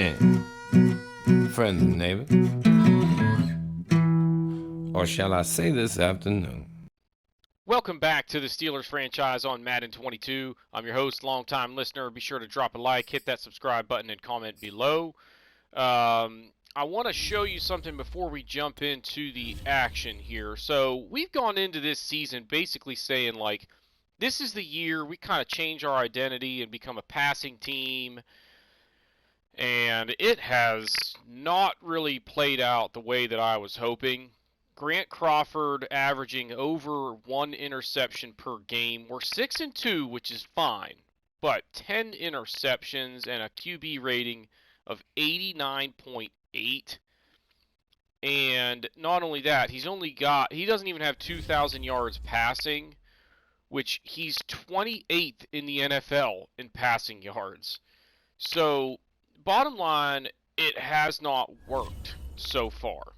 and friends and neighbors, or shall I say this afternoon. Welcome back to the Steelers franchise on Madden 22. I'm your host, longtime listener. Be sure to drop a like, hit that subscribe button, and comment below. I want to show you something before we jump into the action here. So we've gone into this season basically saying, like, this is the year we kind of change our identity and become a passing team. And it has not really played out the way that I was hoping. Grant Crawford averaging over 1 interception per game. We're 6-2, which is fine, but 10 interceptions and a QB rating of 89.8. And not only that, he doesn't even have 2,000 yards passing, which he's 28th in the NFL in passing yards. So, bottom line, it has not worked so far.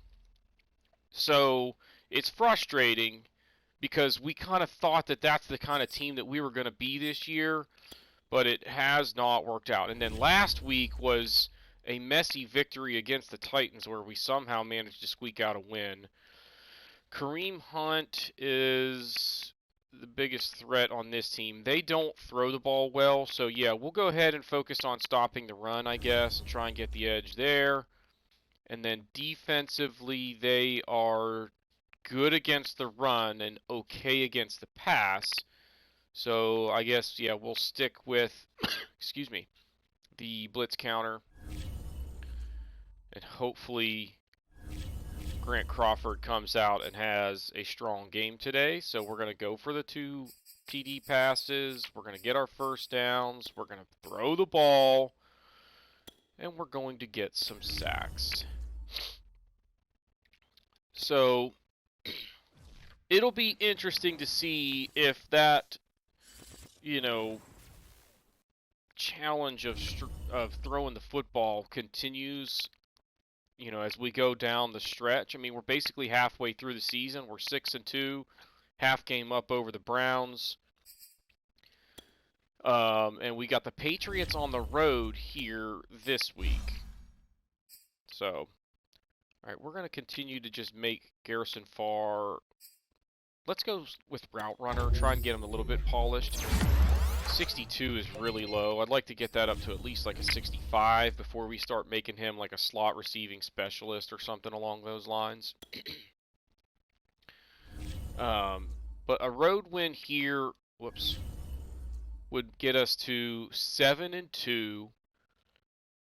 So it's frustrating because we kind of thought that that's the kind of team that we were going to be this year, but it has not worked out. And then last week was a messy victory against the Titans where we somehow managed to squeak out a win. Kareem Hunt is the biggest threat on this team. They don't throw the ball well, so yeah, we'll go ahead and focus on stopping the run, I guess, and try and get the edge there. And then defensively, they are good against the run and okay against the pass. So I guess, yeah, we'll stick with, excuse me, the blitz counter. And hopefully Grant Crawford comes out and has a strong game today. So we're going to go for the 2 TD passes. We're going to get our first downs. We're going to throw the ball. And we're going to get some sacks. So it'll be interesting to see if that, challenge of throwing the football continues, as we go down the stretch. I mean, we're basically halfway through the season. We're 6-2, half game up over the Browns. And we got the Patriots on the road here this week. So, all right, we're going to continue to just make Garrison Farr. Let's go with route runner, try and get him a little bit polished. 62 is really low. I'd like to get that up to at least like a 65 before we start making him like a slot receiving specialist or something along those lines. But a road win here, would get us to 7-2.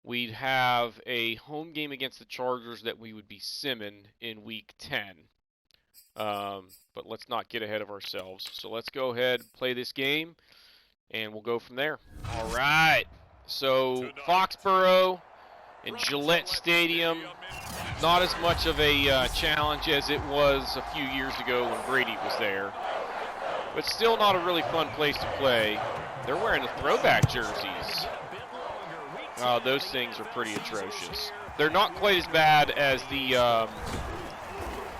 We'd have a home game against the Chargers that we would be simming in Week 10. But let's not get ahead of ourselves. So let's go ahead and play this game, and we'll go from there. All right. So Foxborough and Gillette Stadium, not as much of a challenge as it was a few years ago when Brady was there. But still not a really fun place to play. They're wearing the throwback jerseys. Those things are pretty atrocious. They're not quite as bad as the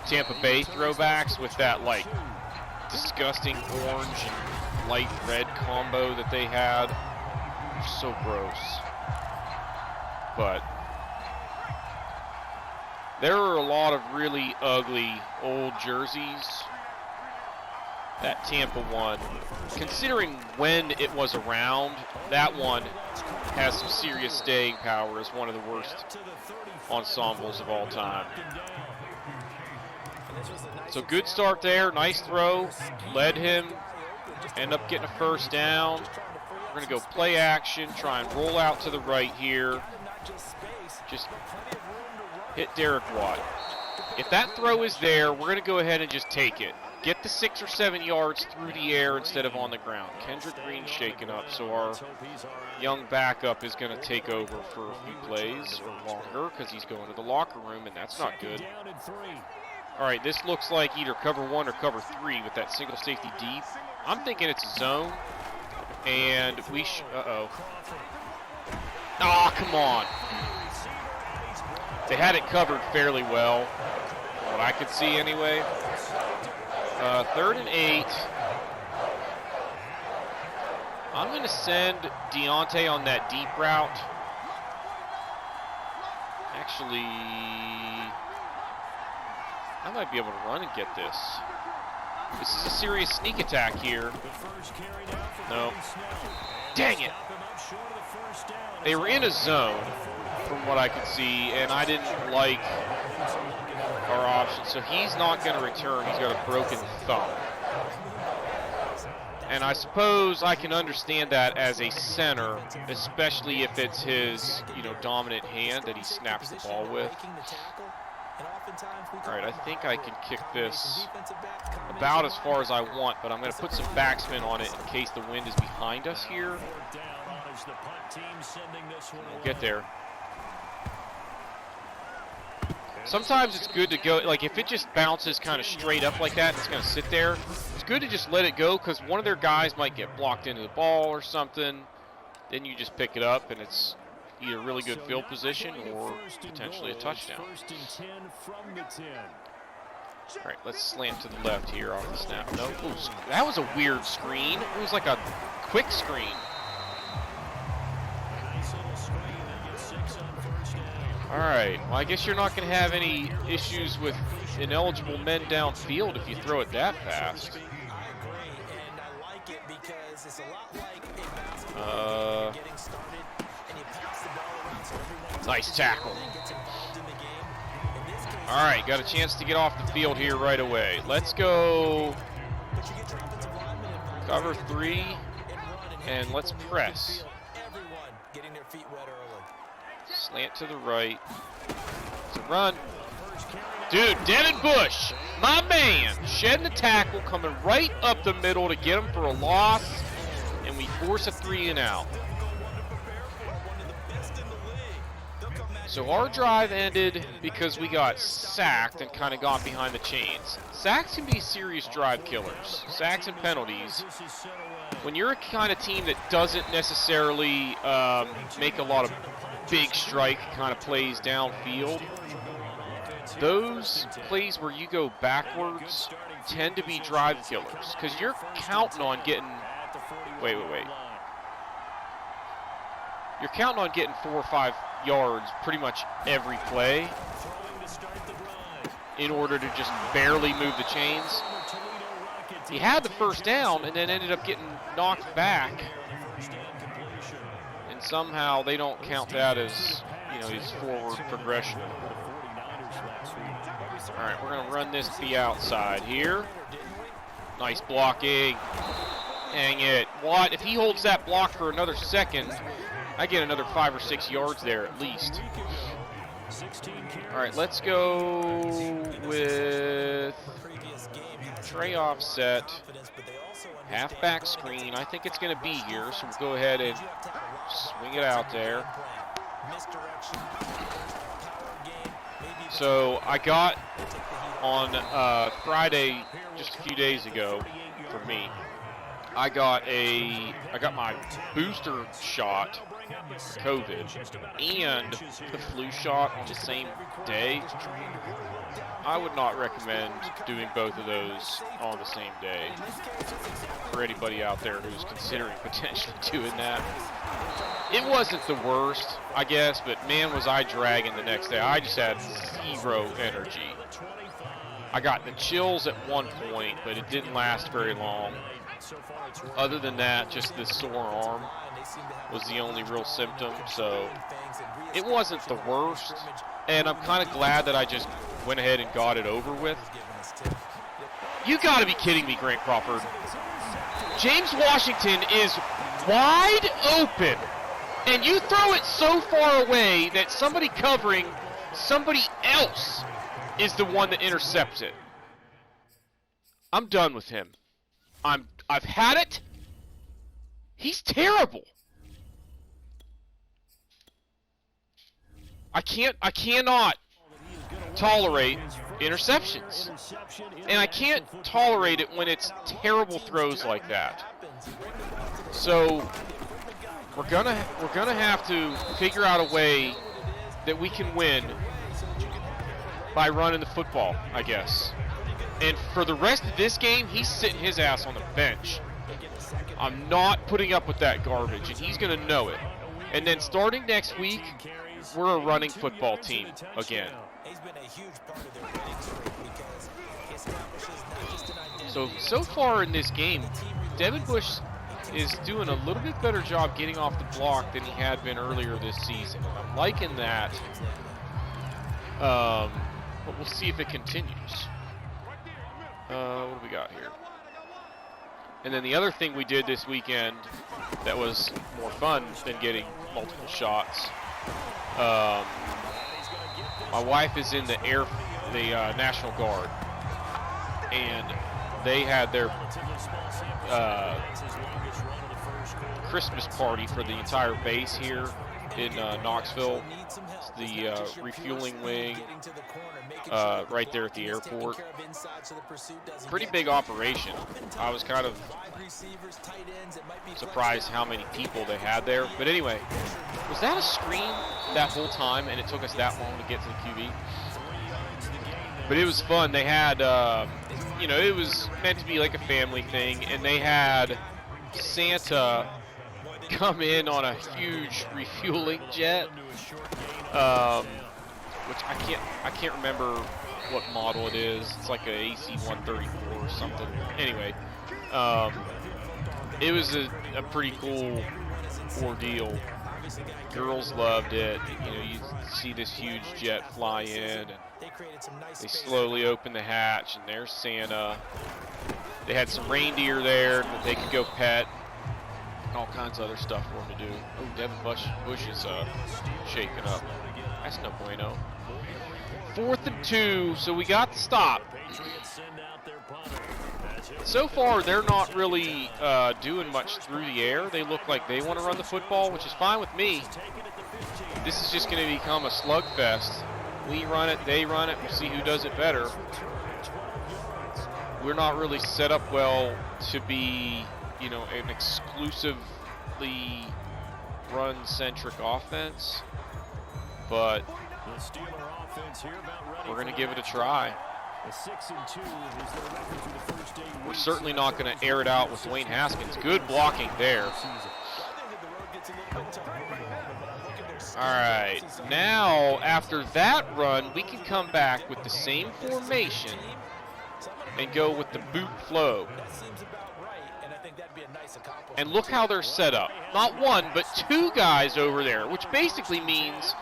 Tampa Bay throwbacks with that, like, disgusting orange and light red combo that they had. So gross. But there are a lot of really ugly old jerseys. That Tampa one, considering when it was around, that one has some serious staying power as one of the worst ensembles of all time. So good start there, nice throw, led him, end up getting a first down. We're going to go play action, try and roll out to the right here. Just hit Derek Watt. If that throw is there, we're going to go ahead and just take it. Get the 6 or 7 yards through the air instead of on the ground. Kendrick Green's shaken up, so our young backup is going to take over for a few plays or longer because he's going to the locker room, and that's not good. All right, this looks like either cover 1 or cover 3 with that single safety deep. I'm thinking it's a zone, and we uh-oh. Ah, come on. They had it covered fairly well, from what I could see anyway. 3rd and 8. I'm going to send Deontay on that deep route. Actually, I might be able to run and get this. This is a serious sneak attack here. No. Dang it! They were in a zone, from what I could see, and I didn't like our option. So he's not going to return. He's got a broken thumb. And I suppose I can understand that as a center, especially if it's his, dominant hand that he snaps the ball with. All right, I think I can kick this about as far as I want, but I'm going to put some backspin on it in case the wind is behind us here. We'll get there. Sometimes it's good to go, like if it just bounces kind of straight up like that and it's going to sit there, it's good to just let it go because one of their guys might get blocked into the ball or something. Then you just pick it up and it's either really good field position or potentially a touchdown. All right, let's slant to the left here off the snap. No, ooh, that was a weird screen. It was like a quick screen. All right, well, I guess you're not going to have any issues with ineligible men downfield if you throw it that fast. Nice tackle. All right, got a chance to get off the field here right away. Let's go cover 3, and let's press. Slant to the right. It's a run. Dude, Devin Bush, my man, shedding the tackle, coming right up the middle to get him for a loss, and we force a 3-and-out. So our drive ended because we got sacked and kind of got behind the chains. Sacks can be serious drive killers. Sacks and penalties. When you're a kind of team that doesn't necessarily make a lot of big strike kind of plays downfield, those plays where you go backwards tend to be drive killers because you're counting on getting wait. You're counting on getting 4 or 5 yards pretty much every play in order to just barely move the chains. He had the first down and then ended up getting knocked back, and somehow they don't count that as, his forward progression. All right, we're going to run this to the outside here. Nice blocking. Dang it. What? If he holds that block for another second, I get another 5 or 6 yards there at least. All right, let's go with tray offset, halfback screen. I think it's going to be here, so we'll go ahead and swing it out there. So I got on Friday, just a few days ago, for me, I got my booster shot for COVID and the flu shot on the same day. I would not recommend doing both of those on the same day for anybody out there who's considering potentially doing that. It wasn't the worst, I guess, but man, was I dragging the next day. I just had zero energy. I got the chills at one point, but it didn't last very long. Other than that, just the sore arm was the only real symptom, so it wasn't the worst, and I'm kind of glad that I just went ahead and got it over with. You got to be kidding me, Grant Crawford. James Washington is wide open, and you throw it so far away that somebody covering somebody else is the one that intercepts it. I'm done with him. I've had it. He's terrible. I cannot tolerate interceptions. And I can't tolerate it when it's terrible throws like that. So we're gonna have to figure out a way that we can win by running the football, I guess. And for the rest of this game, he's sitting his ass on the bench. I'm not putting up with that garbage, and he's going to know it. And then starting next week, we're a running football team again. So far in this game, Devin Bush is doing a little bit better job getting off the block than he had been earlier this season. I'm liking that, but we'll see if it continues. What do we got here? And then the other thing we did this weekend that was more fun than getting multiple shots. My wife is in the National Guard, and they had their Christmas party for the entire base here in Knoxville. It's the refueling wing right there at the airport. Pretty big operation. I was kind of surprised how many people they had there. But anyway, was that a screen that whole time and it took us that long to get to the QB? But it was fun. They had, you know, it was meant to be like a family thing, and they had Santa come in on a huge refueling jet, which I can't remember what model it is. It's like a AC-134 or something. Anyway, it was a pretty cool ordeal. Girls loved it. You know, you see this huge jet fly in, and they slowly open the hatch, and there's Santa. They had some reindeer there that they could go pet, and all kinds of other stuff for them to do. Oh, Devin Bush is shaking up. That's no bueno. 4th and 2, so we got the stop. So far, they're not really doing much through the air. They look like they want to run the football, which is fine with me. This is just going to become a slugfest. We run it, they run it, we'll see who does it better. We're not really set up well to be, you know, an exclusively run-centric offense, but we're going to give it a try. We're certainly not going to air it out with Dwayne Haskins. Good blocking there. All right, now after that run, we can come back with the same formation and go with the boot flow. And look how they're set up. Not one, but 2 guys over there, which basically means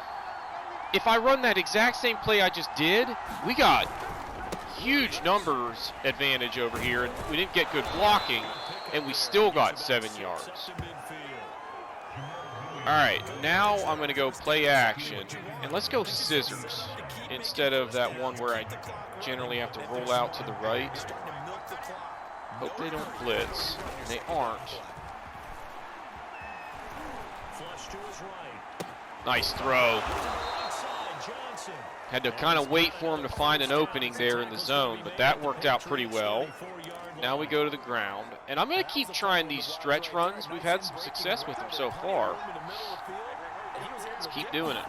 if I run that exact same play I just did, we got huge numbers advantage over here, and we didn't get good blocking, and we still got 7 yards. All right, now I'm going to go play action, and let's go scissors instead of that one where I generally have to roll out to the right. Hope they don't blitz, and they aren't. Nice throw. Had to kind of wait for him to find an opening there in the zone, but that worked out pretty well. Now we go to the ground, and I'm going to keep trying these stretch runs. We've had some success with them so far. Let's keep doing it.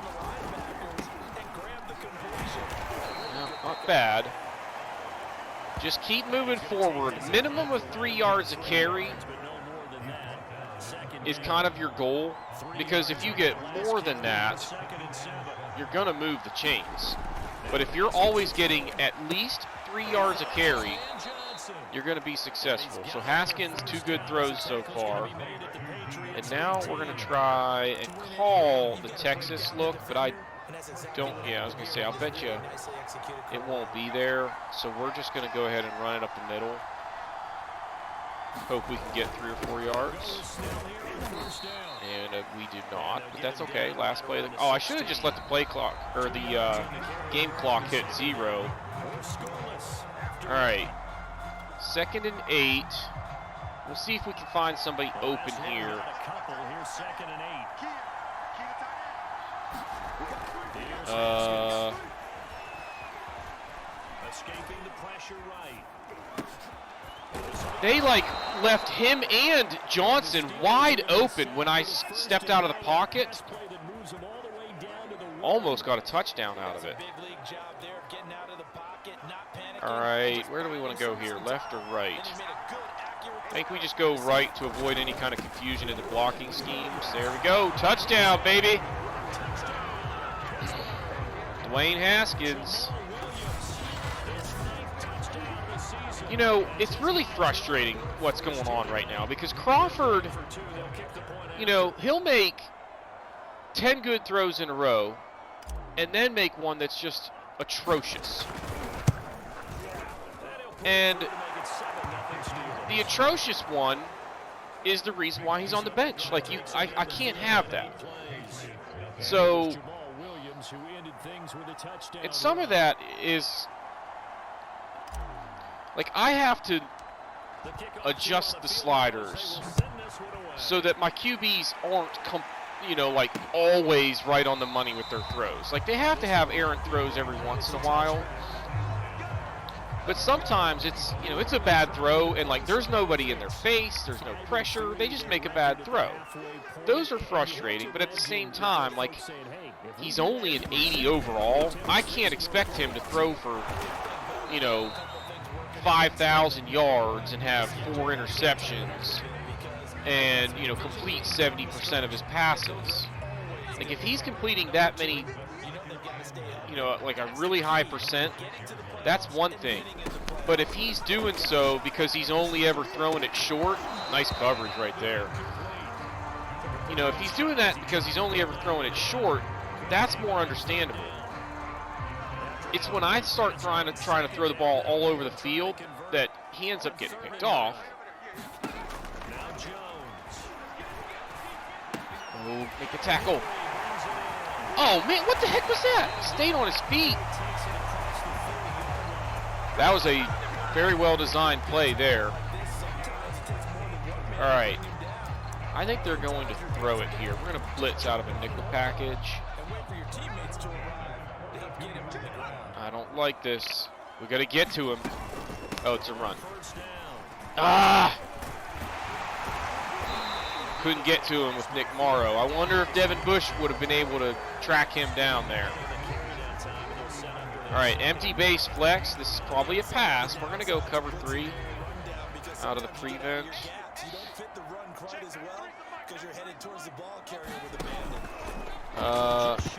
No, not bad. Just keep moving forward. Minimum of 3 yards a carry is kind of your goal, because if you get more than that, you're going to move the chains. But if you're always getting at least 3 yards a carry, you're going to be successful. So Haskins, 2 good throws so far. And now we're going to try and call the Texas look, but I don't, I was going to say, I'll bet you it won't be there. So we're just going to go ahead and run it up the middle. Hope we can get 3 or 4 yards. And we did not, but that's okay. Last play. Oh, I should have just let the play clock, or the game clock hit 0. All right. 2nd and 8. We'll see if we can find somebody open here. They left him and Johnson wide open when I stepped out of the pocket. Almost got a touchdown out of it. All right, where do we want to go here? Left or right? I think we just go right to avoid any kind of confusion in the blocking schemes. There we go. Touchdown, baby. Dwayne Haskins. You know, it's really frustrating what's going on right now because Crawford, you know, he'll make 10 good throws in a row and then make one that's just atrocious. And the atrocious one is the reason why he's on the bench. Like, I can't have that. So, and some of that is, like, I have to adjust the sliders so that my QBs aren't, you know, like, always right on the money with their throws. Like, they have to have errant throws every once in a while. But sometimes it's, you know, it's a bad throw, and, like, there's nobody in their face, there's no pressure, they just make a bad throw. Those are frustrating, but at the same time, like, he's only an 80 overall. I can't expect him to throw for, you know, 5,000 yards and have 4 interceptions and, you know, complete 70% of his passes. Like, if he's completing that many, you know, like a really high percent, that's one thing. But if he's doing so because he's only ever throwing it short, nice coverage right there. You know, if he's doing that because he's only ever throwing it short, that's more understandable. It's when I start trying to throw the ball all over the field that he ends up getting picked off. Oh, make the tackle. Oh, man, what the heck was that? Stayed on his feet. That was a very well-designed play there. All right. I think they're going to throw it here. We're going to blitz out of a nickel package. I don't like this. We got to get to him. Oh, it's a run. Ah! Couldn't get to him with Nick Morrow. I wonder if Devin Bush would have been able to track him down there. All right, empty base flex. This is probably a pass. We're going to go cover 3 out of the prevent.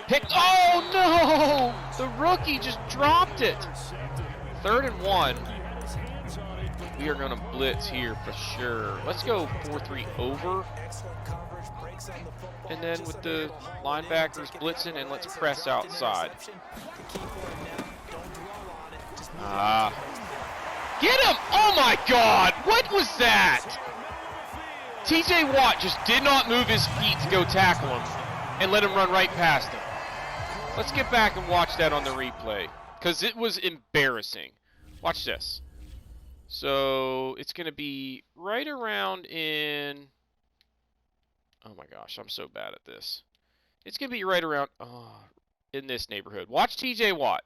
Picked. Oh, no! The rookie just dropped it. 3rd and 1. We are going to blitz here for sure. Let's go 4-3 over. And then with the linebackers blitzing, and let's press outside. Get him! Oh my God! What was that? TJ Watt just did not move his feet to go tackle him and let him run right past him. Let's get back and watch that on the replay because it was embarrassing. Watch this. So it's going to be right around in... Oh my gosh, I'm so bad at this. It's going to be right around in this neighborhood. Watch TJ Watt.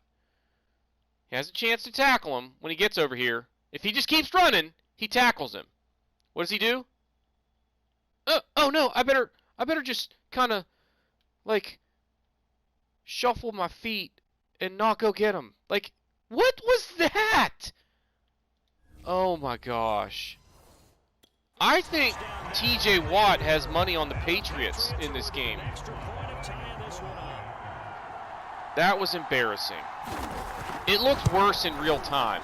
He has a chance to tackle him when he gets over here. If he just keeps running, he tackles him. What does he do? Oh no, I better just kind of like shuffle my feet and not go get him. Like, what was that? Oh my gosh. I think TJ Watt has money on the Patriots in this game. That was embarrassing. It looked worse in real time.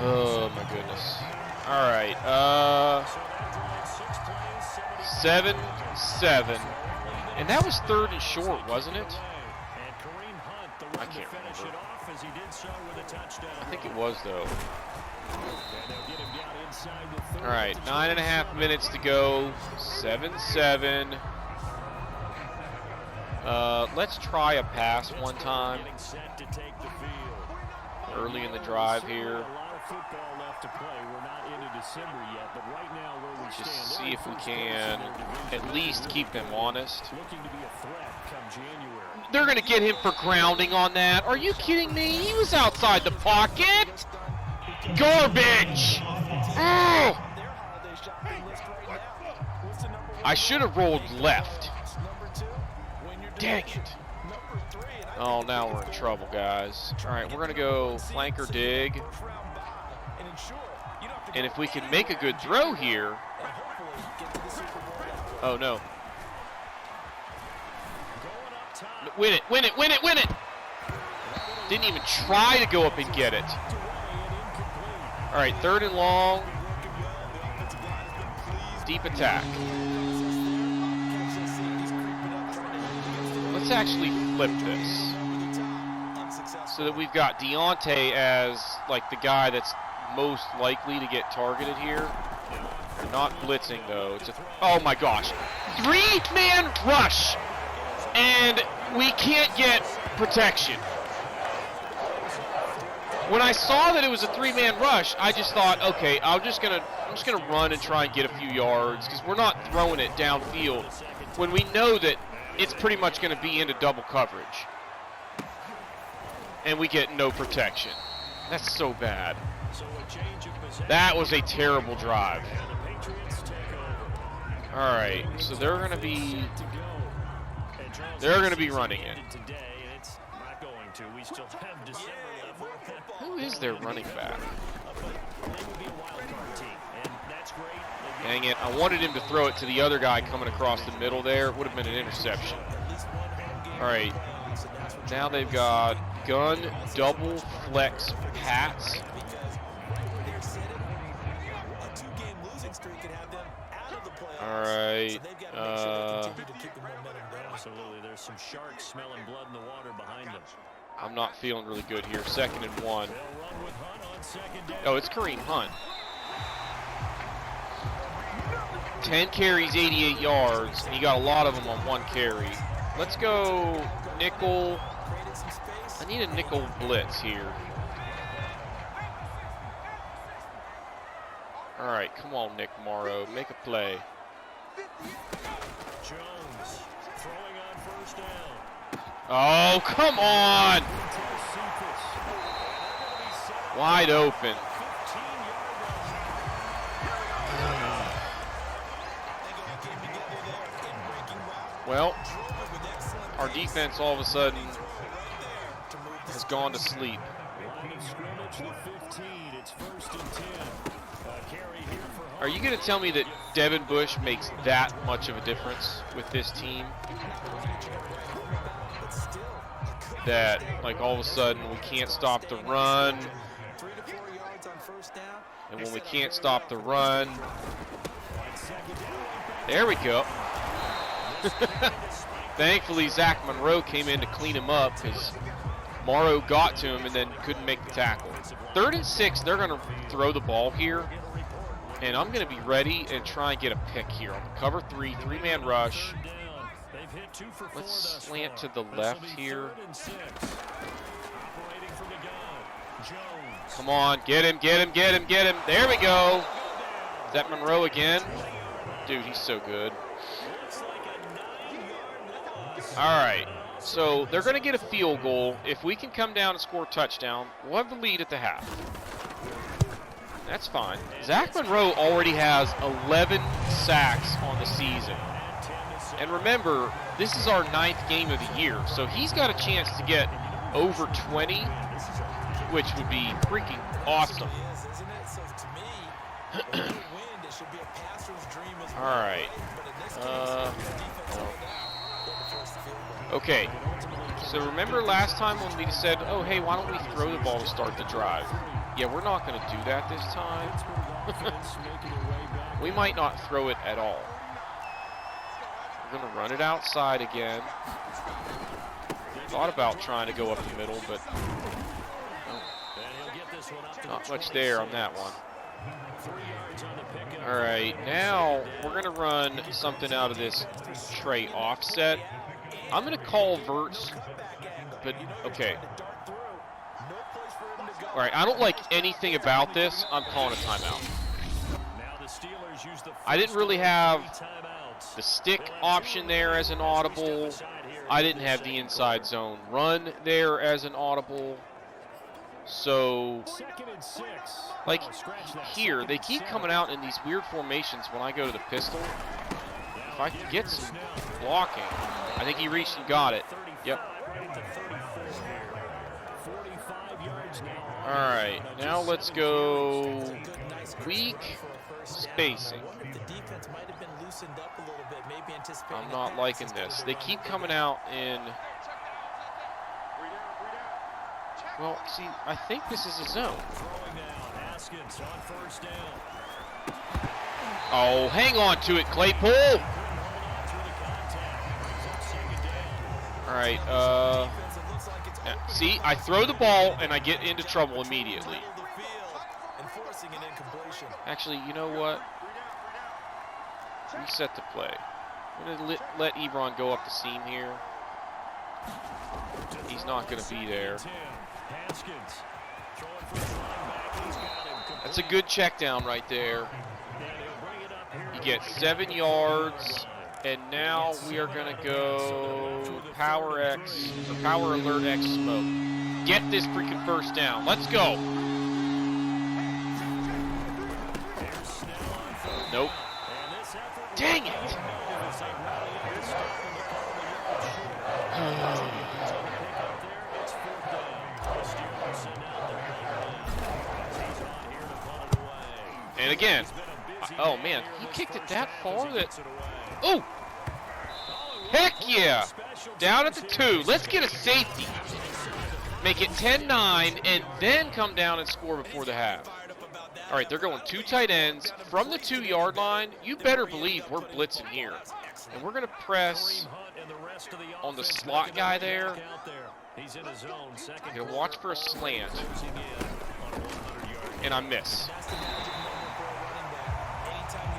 Oh my goodness. All right. 7-7. And that was 3rd and short, wasn't it? I can't remember. I think it was, though. All right, 9.5 minutes to go. 7-7. Let's try a pass one time. Early in the drive here. Just see if we can at least keep them honest. They're going to get him for grounding on that. Are you kidding me? He was outside the pocket. Garbage. Oh! I should have rolled left. Dang it. Oh, now we're in trouble, guys. All right, we're going to go flanker dig. And if we can make a good throw here. Oh, no. Win it, win it, win it, win it! Didn't even try to go up and get it. All right, 3rd and long. Deep attack. Let's actually flip this so that we've got Deontay as like the guy that's most likely to get targeted here. We're not blitzing though. Oh my gosh. 3-man rush! And we can't get protection. When I saw that it was a 3-man rush, I just thought, okay, I'm just gonna run and try and get a few yards because we're not throwing it downfield when we know that it's pretty much going to be into double coverage, and we get no protection. That's so bad. That was a terrible drive. All right, so they're going to be running it. Who is their running back? Dang it, I wanted him to throw it to the other guy coming across the middle there. It would have been an interception. All right, now they've got gun, double, flex, Pats. All right. Absolutely, there's some sharks smelling blood in the water behind them. I'm not feeling really good here. 2nd and 1. Oh, it's Kareem Hunt. 10 carries, 88 yards, and he got a lot of them on 1 carry. Let's go nickel. I need a nickel blitz here. All right, come on, Nick Morrow, make a play. Jones throwing on 1st down. Oh, come on! Wide open. Well, our defense all of a sudden has gone to sleep. Are you going to tell me that Devin Bush makes that much of a difference with this team? That, like, all of a sudden we can't stop the run. And when we can't stop the run, there we go. Thankfully, Zach Monroe came in to clean him up because Morrow got to him and then couldn't make the tackle. 3rd and 6, they're going to throw the ball here. And I'm going to be ready and try and get a pick here on the cover 3, 3-man rush. Let's slant to the left here. Come on, get him, get him, get him, get him. There we go. Is that Monroe again? Dude, he's so good. All right, so they're going to get a field goal. If we can come down and score a touchdown, we'll have the lead at the half. That's fine. Zach Monroe already has 11 sacks on the season. And remember, this is our 9th game of the year, so he's got a chance to get over 20, which would be freaking awesome. All right. Okay. So remember last time when we said, oh, hey, why don't we throw the ball to start the drive? Yeah, we're not going to do that this time. We might not throw it at all. We're going to run it outside again. Thought about trying to go up the middle, but not much there on that one. All right, now we're going to run something out of this tray offset. I'm going to call verts, but okay. All right, I don't like anything about this. I'm calling a timeout. I didn't really have the stick option there as an audible. I didn't have the inside zone run there as an audible. So, like here, they keep coming out in these weird formations when I go to the pistol. If I can get some blocking. I think he reached and got it. Yep. All right, now let's go weak. spacing. I'm not liking this. They keep coming out in... Well, see, I think this is a zone. Oh, hang on to it, Claypool! All right, see, I throw the ball and I get into trouble immediately. Actually, you know what? Reset the play. I'm going to let Ebron go up the seam here. He's not going to be there. That's a good check down right there. You get 7 yards, and now we are going to go Power X, or Power Alert X Smoke. Get this freaking first down. Let's go. Nope. Dang it! And again, oh man, he kicked it that far that, oh! Heck yeah! Down at the 2, let's get a safety. Make it 10-9, and then come down and score before the half. All right, they're going 2 tight ends from the 2-yard line. You better believe we're blitzing here. And we're going to press on the slot guy there. You're going to watch for a slant. And I miss.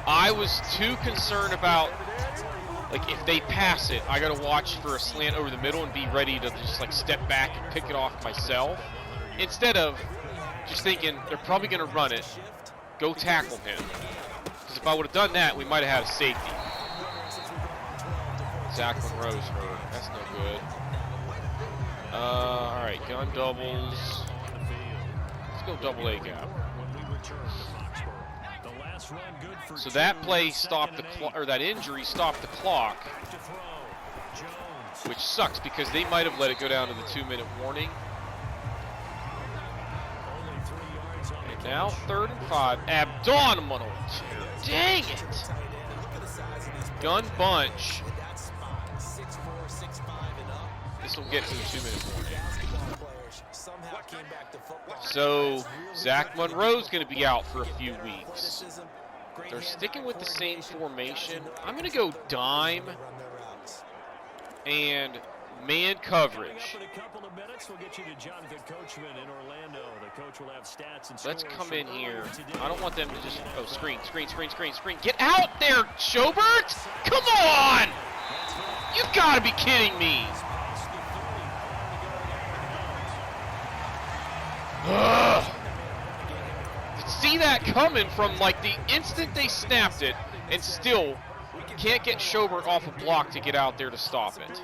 I was too concerned about, like, if they pass it, I got to watch for a slant over the middle and be ready to just, like, step back and pick it off myself. Instead of just thinking they're probably going to run it, go tackle him. Because if I would have done that, we might have had a safety. Zach Monroe's hurt. That's no good. All right, gun doubles. Let's go double A gap. So that play stopped the clock, or that injury stopped the clock, which sucks because they might have let it go down to the 2-minute warning. And now 3rd and 5, abdominal. Dang it! Gun bunch. This will get to the 2-minute warning. So Zach Monroe's going to be out for a few weeks. They're sticking with the same formation. I'm going to go dime and man coverage. Let's come in here. I don't want them to just, oh, screen. Get out there, Schobert! Come on! You've got to be kidding me. Ugh. See that coming from like the instant they snapped it, and still can't get Schobert off a block to get out there to stop it.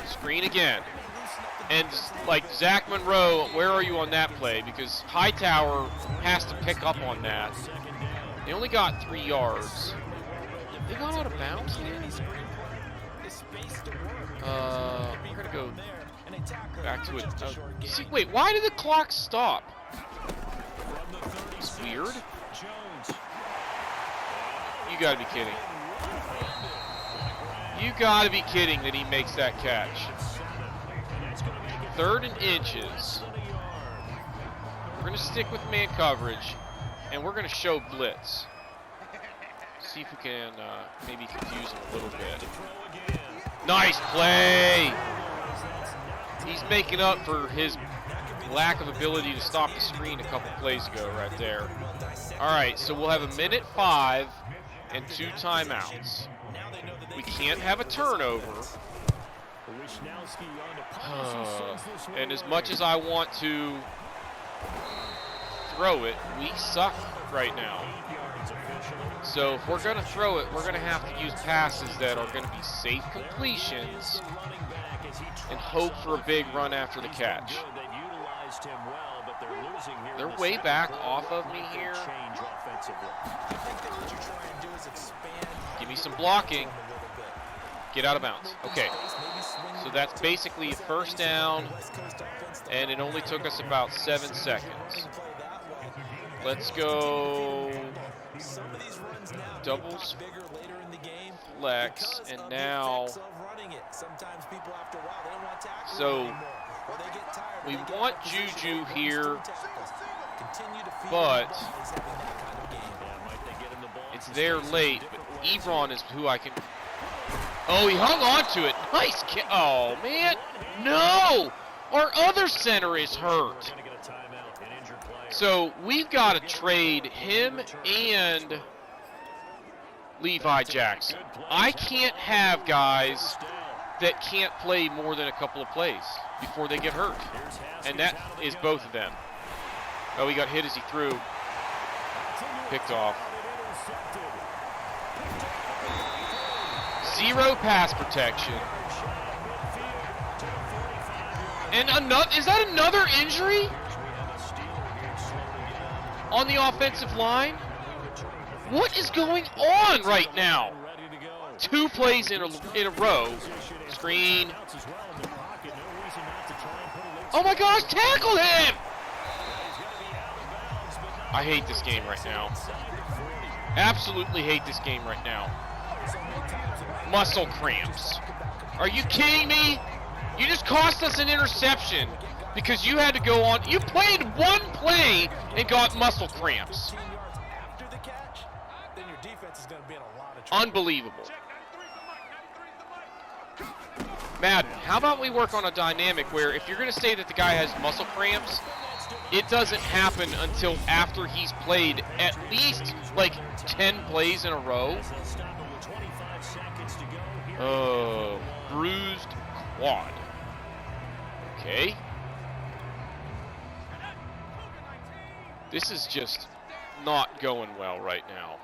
Screen again. And like Zach Monroe, where are you on that play? Because Hightower has to pick up on that. They only got 3 yards. They got out of bounds here. We're gonna go back to it. See, wait, why did the clock stop? It's weird. You gotta be kidding. You gotta be kidding that he makes that catch. 3rd and inches. We're gonna stick with man coverage, and we're gonna show blitz. See if we can maybe confuse him a little bit. Nice play! He's making up for his lack of ability to stop the screen a couple plays ago right there. All right, so we'll have 1:05 and 2 timeouts. We can't have a turnover. And as much as I want to throw it, we suck right now. So if we're going to throw it, we're going to have to use passes that are going to be safe completions and hope for a big run after the catch. They're way back off of me here. Give me some blocking. Get out of bounds. Okay. So that's basically a first down, and it only took us about 7 seconds. Let's go Doubles, flex, and now, so we want Juju here, but it's there late, but Ebron is who I can, oh, he hung on to it, nice kick, oh man, no, our other center is hurt. So we've got to trade him and Levi Jackson. I can't have guys that can't play more than a couple of plays before they get hurt. And that is both of them. Oh, he got hit as he threw. Picked off. 0 pass protection. And another, is that another injury on the offensive line? What is going on right now? 2 plays in a row. Screen. Oh my gosh, tackle him! I hate this game right now. Absolutely hate this game right now. Muscle cramps. Are you kidding me? You just cost us an interception because you had to go on. You played 1 play and got muscle cramps. Unbelievable. Madden, how about we work on a dynamic where if you're going to say that the guy has muscle cramps, it doesn't happen until after he's played at least like 10 plays in a row. Oh, bruised quad. Okay. This is just not going well right now.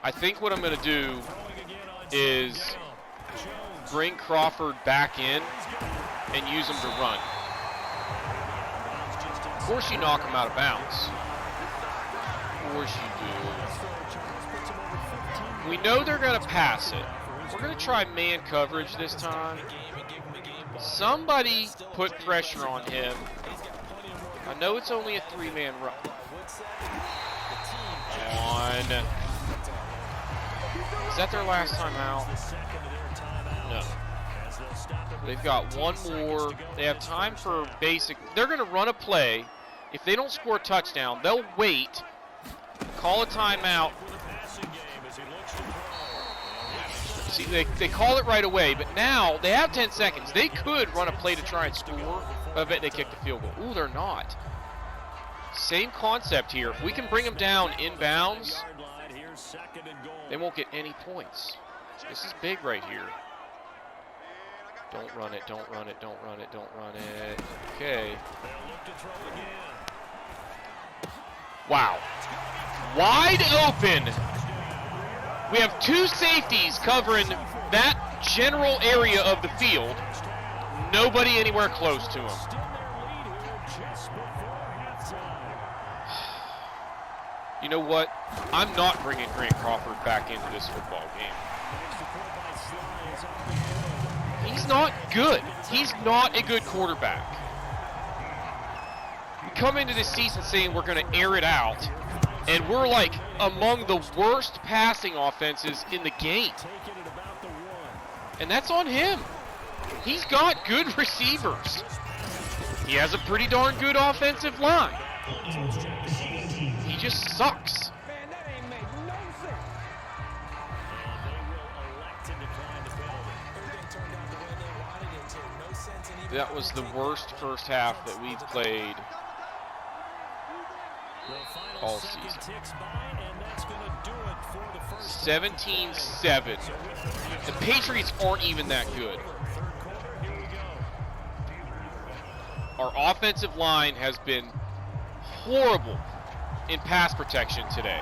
I think what I'm going to do is bring Crawford back in and use him to run. Of course you knock him out of bounds. Of course you do. We know they're going to pass it. We're going to try man coverage this time. Somebody put pressure on him. I know it's only a 3-man run. On. Is that their last time out? No. They've got 1 more. They have time for basic. They're going to run a play. If they don't score a touchdown, they'll wait, call a timeout. See, they call it right away, but now they have 10 seconds. They could run a play to try and score, but I bet they kick the field goal. Ooh, they're not. Same concept here. If we can bring them down inbounds, they won't get any points. This is big right here. Don't run it, don't run it, don't run it, don't run it. Okay. Wow. Wide open. We have 2 safeties covering that general area of the field. Nobody anywhere close to him. You know what? I'm not bringing Grant Crawford back into this football game. He's not good. He's not a good quarterback. We come into this season saying we're going to air it out, and we're like among the worst passing offenses in the game. And that's on him. He's got good receivers. He has a pretty darn good offensive line. He just sucks. That was the worst first half that we've played all season. 17-7. The Patriots aren't even that good. Our offensive line has been horrible in pass protection today.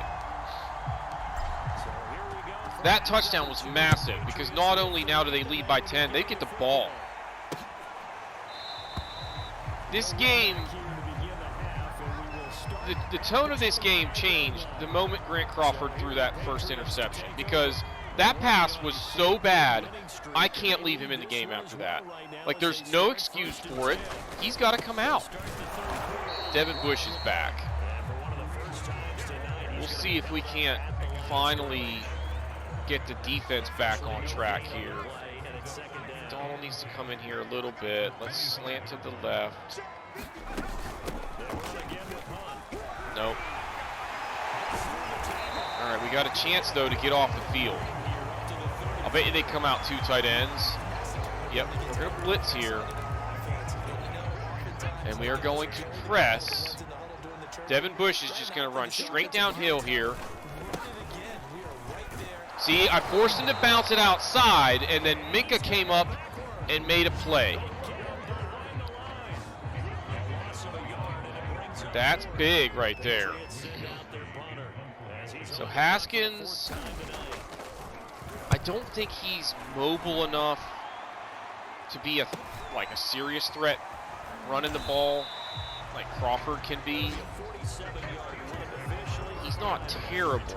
That touchdown was massive because not only now do they lead by 10, they get the ball. This game, the tone of this game changed the moment Grant Crawford threw that first interception because that pass was so bad, I can't leave him in the game after that. Like, there's no excuse for it. He's got to come out. Devin Bush is back. We'll see if we can't finally get the defense back on track here. Donald needs to come in here a little bit. Let's slant to the left. Nope. All right, we got a chance, though, to get off the field. I'll bet you they come out 2 tight ends. Yep, we're going to blitz here. And we are going to press. Devin Bush is just going to run straight downhill here. See, I forced him to bounce it outside, and then Minka came up and made a play. That's big right there. So Haskins, I don't think he's mobile enough to be a serious threat running the ball like Crawford can be. He's not terrible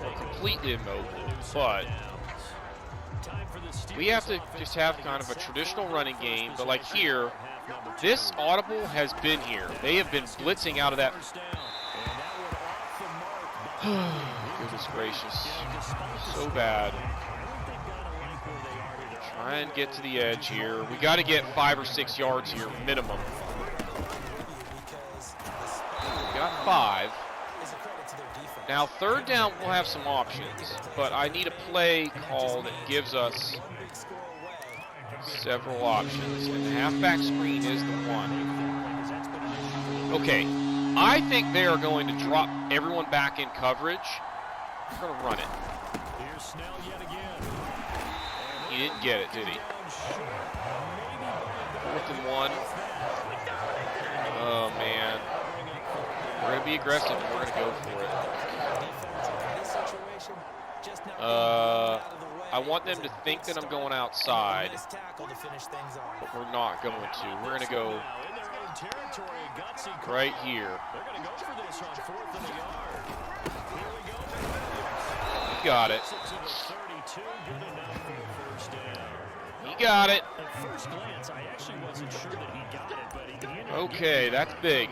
or completely immobile, but we have to just have kind of a traditional running game. But like here, this audible has been here. They have been blitzing out of that. Goodness gracious. So bad. Try and get to the edge here. We got to get 5 or 6 yards here, minimum. We got 5. Now, 3rd down, we'll have some options, but I need a play call that gives us several options, and the halfback screen is the one. Okay, I think they are going to drop everyone back in coverage. We're going to run it. He didn't get it, did he? 4th and 1. Oh, man. We're going to be aggressive, and we're going to go for it. I want them to think that I'm going outside, but we're not going to. We're going to go right here. He got it. He got it. Okay, that's big.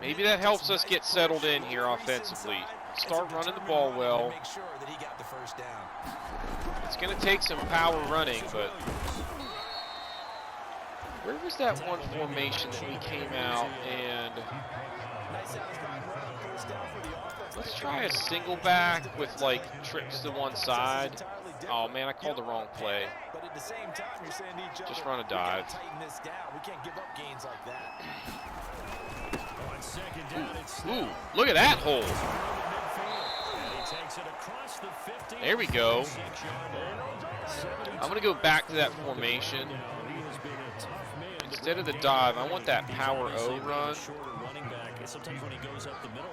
Maybe that helps us get settled in here offensively. Start running the ball well. It's going to take some power running, but where was that one formation that we came out and let's try a single back with like trips to one side. Oh man, I called the wrong play. Just run a dive. Ooh, look at that hole. There we go. I'm going to go back to that formation. Instead of the dive, I want that power O run.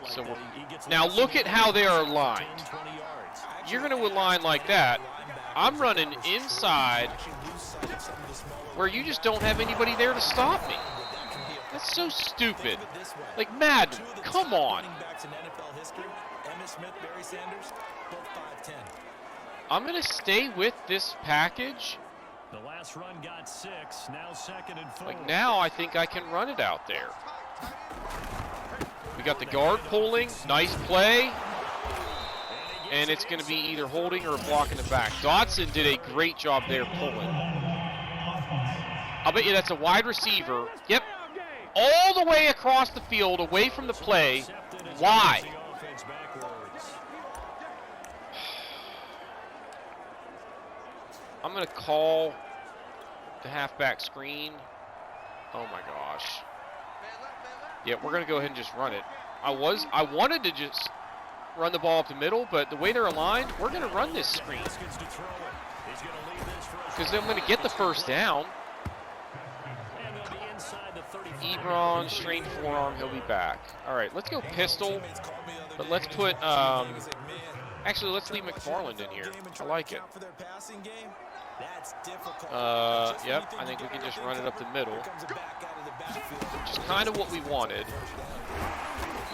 So now look at how they are aligned. You're going to align like that. I'm running inside where you just don't have anybody there to stop me. That's so stupid. Like, Madden, come on. I'm going to stay with this package. The last run got 6, now 2nd and 4. Like, now I think I can run it out there. We got the guard pulling. Nice play. And it's going to be either holding or blocking the back. Dotson did a great job there pulling. I'll bet you that's a wide receiver. Yep. All the way across the field, away from the play. Why? I'm going to call the halfback screen. Oh my gosh. Yeah, we're going to go ahead and just run it. I wanted to just run the ball up the middle, but the way they're aligned, we're going to run this screen. Because then I'm going to get the 1st down. Ebron, strained forearm, he'll be back. All right, let's go pistol, but let's put, actually, let's leave McFarland in here. I like it. Yep, I think we can just run it up the middle, which is kind of what we wanted.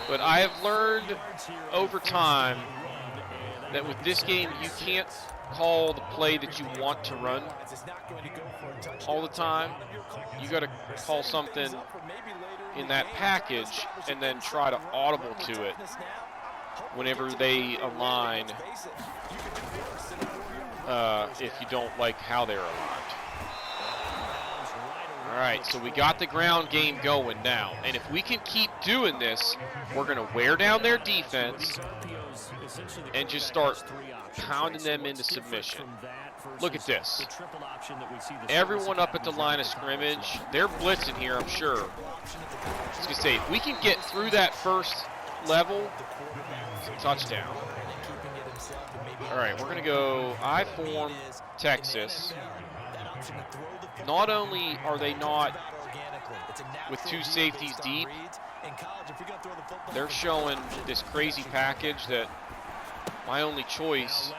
But I have learned over time that with this game, you can't call the play that you want to run all the time. You got to call something in that package and then try to audible to it whenever they align, if you don't like how they're aligned. All right, so we got the ground game going now, and if we can keep doing this, we're going to wear down their defense and just start pounding them into submission. Look at this. Everyone up at the line of scrimmage, they're blitzing here, I'm sure. I was going to say, if we can get through that first level, it's a touchdown. All right, we're going to go I-form Texas. Not only are they not with two safeties deep, they're showing this crazy package that my only choice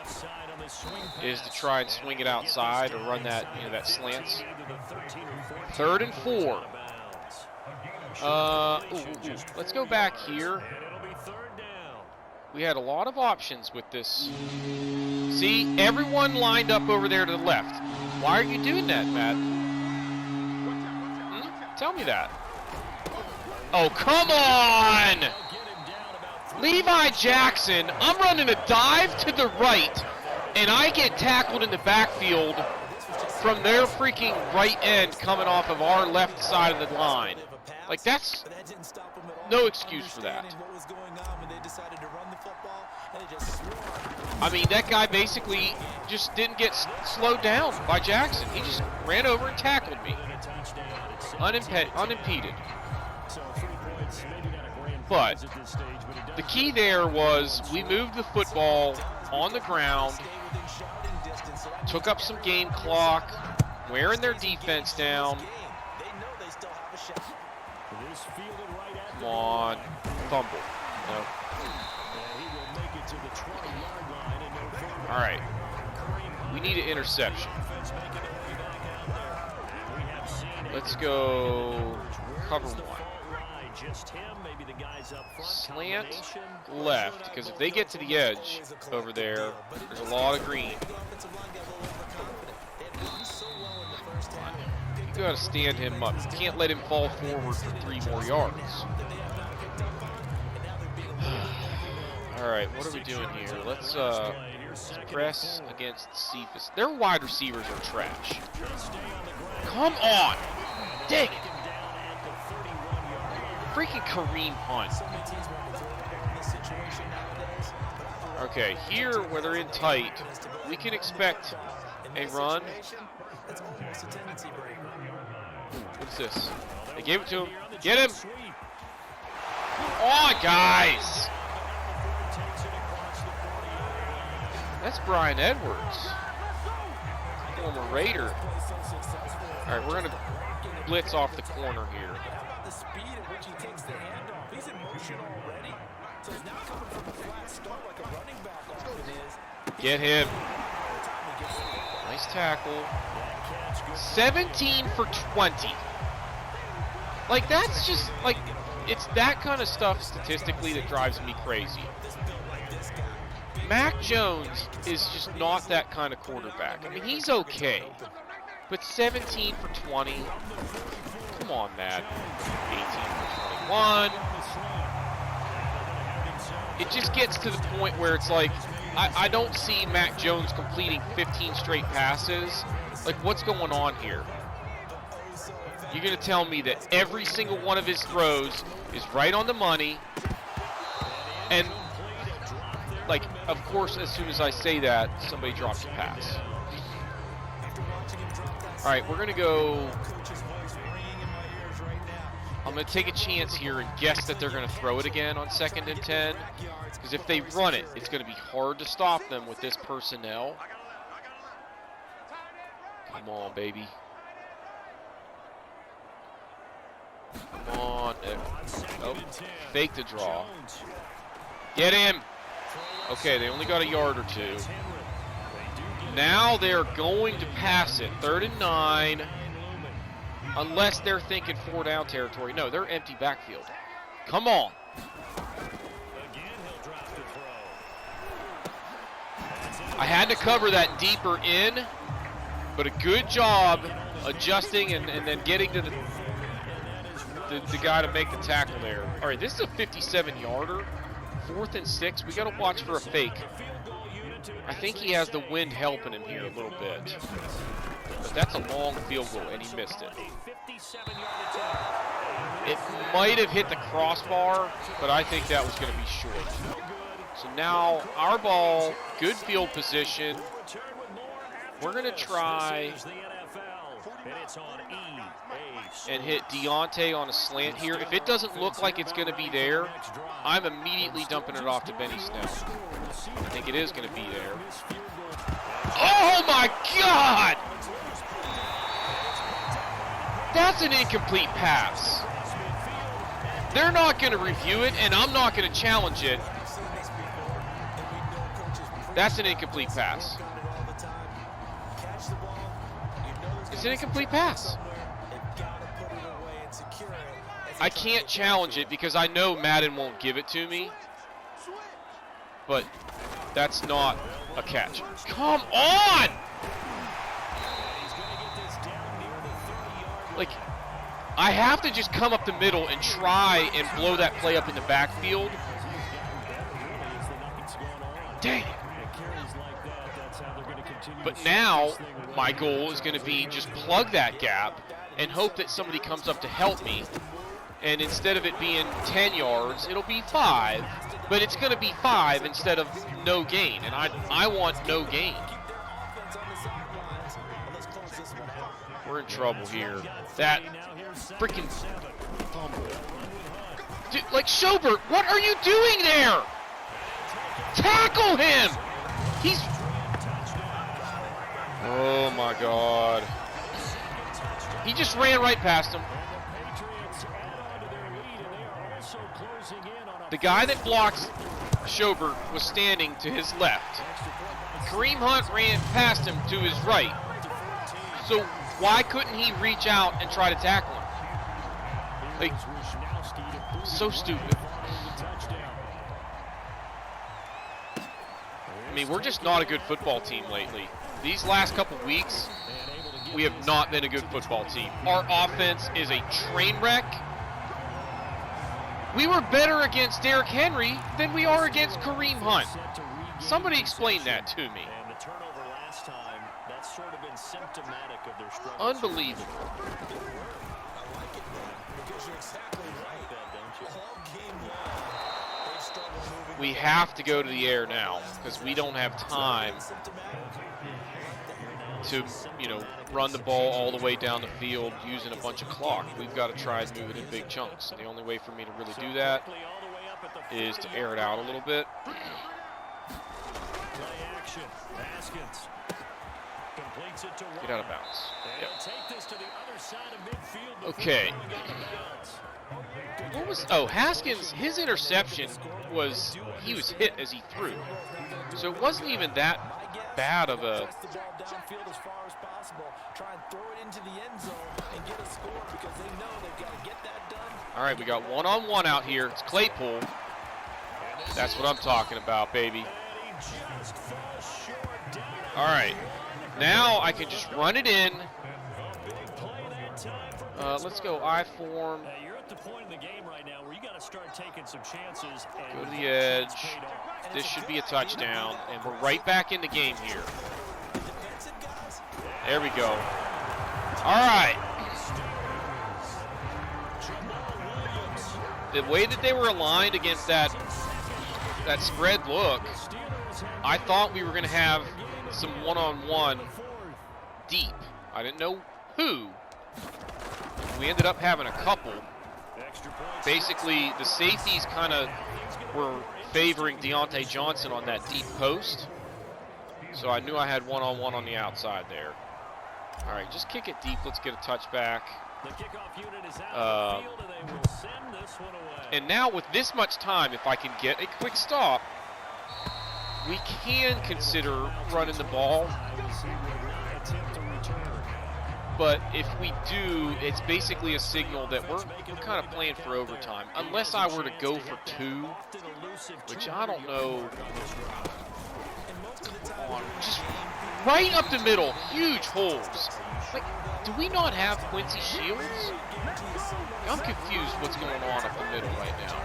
is to try and swing it outside or run that, that slants. 3rd and 4. Let's go back here. We had a lot of options with this. See, everyone lined up over there to the left. Why are you doing that, Matt? Tell me that. Oh, come on! Levi Jackson, I'm running a dive to the right, and I get tackled in the backfield from their freaking right end coming off of our left side of the line. Like, that's no excuse for that. I mean, that guy basically just didn't get slowed down by Jackson. He just ran over and tackled me. Unimpeded. But the key there was we moved the football on the ground, took up some game clock, wearing their defense down. Come on. Fumble. No. All right. We need an interception. Let's go cover 1. Slant left, because if they get to the edge over there, there's a lot of green. You got to stand him up. You can't let him fall forward for 3 more yards. All right, what are we doing here? Let's press against Cephas. Their wide receivers are trash. Come on! Dang it! Freaking Kareem Hunt. Okay, here where they're in tight, we can expect a run. What's this? They gave it to him. Get him! Come on, guys! That's Brian Edwards, former Raider. All right, we're going to blitz off the corner here. Get him. Nice tackle. 17 for 20. Like, that's just, like, it's that kind of stuff statistically that drives me crazy. Mac Jones is just not that kind of quarterback. I mean, he's okay. But 17 for 20. Come on, Matt. 18 for 21. It just gets to the point where it's like, I don't see Mac Jones completing 15 straight passes. Like, what's going on here? You're going to tell me that every single one of his throws is right on the money. And, like, of course, as soon as I say that, somebody drops a pass. All right, we're going to go. I'm going to take a chance here and guess that they're going to throw it again on 2nd and 10. Because if they run it, it's going to be hard to stop them with this personnel. Come on, baby. Come on. Oh, fake the draw. Get him. Okay, they only got a yard or 2. Now they're going to pass it. 3rd and 9. Unless they're thinking 4 down territory. No, they're empty backfield. Come on. I had to cover that deeper in, but a good job adjusting and then getting to the guy to make the tackle there. All right, this is a 57-yarder, 4th and 6. We got to watch for a fake. I think he has the wind helping him here a little bit. But that's a long field goal, and he missed it. It might have hit the crossbar, but I think that was going to be short. So now our ball, good field position. We're going to try and hit Deontay on a slant here. If it doesn't look like it's going to be there, I'm immediately dumping it off to Benny Snell. I think it is going to be there. Oh my God! That's an incomplete pass. They're not going to review it, and I'm not going to challenge it. That's an incomplete pass. It's an incomplete pass. I can't challenge it because I know Madden won't give it to me. But that's not a catch. Come on! Like, I have to just come up the middle and try and blow that play up in the backfield. Dang it. But now, my goal is going to be just plug that gap and hope that somebody comes up to help me. And instead of it being 10 yards, it'll be 5. But it's going to be 5 instead of no gain. And I want no gain. We're in trouble here. That freaking fumble. Dude, like, Schobert, what are you doing there? Tackle him! He's... Oh, my God. He just ran right past him. The guy that blocks Schobert was standing to his left. Kareem Hunt ran past him to his right. So why couldn't he reach out and try to tackle him? Like, so stupid. I mean, we're just not a good football team lately. These last couple weeks, we have not been a good football team. Our offense is a train wreck. We were better against Derrick Henry than we are against Kareem Hunt. Somebody explain that to me. Unbelievable. We have to go to the air now because we don't have time to, run the ball all the way down the field using a bunch of clock. We've got to try and move it in big chunks. And the only way for me to really do that is to air it out a little bit. Get out of bounds. Yep. Okay. What was... Oh, Haskins, his interception was... He was hit as he threw. So it wasn't even that bad of a... All right, we got one-on-one out here. It's Claypool. That's what I'm talking about, baby. All right. Now I can just run it in. Let's go I-form. You're at the point in the game right now where you got to start taking some chances. Go to the edge. This should be a touchdown, and we're right back in the game here. There we go. All right. The way that they were aligned against that spread look, I thought we were going to have some one-on-one deep. I didn't know who. We ended up having a couple. Basically, the safeties kind of were favoring Deontay Johnson on that deep post. So I knew I had one-on-one on the outside there. All right, just kick it deep. Let's get a touchback. And now with this much time, if I can get a quick stop, we can consider running the ball. But if we do, it's basically a signal that we're kind of playing for overtime. Unless I were to go for 2, which I don't know. Come on, just right up the middle, huge holes. Like, do we not have Quincy Shields? I'm confused what's going on up the middle right now.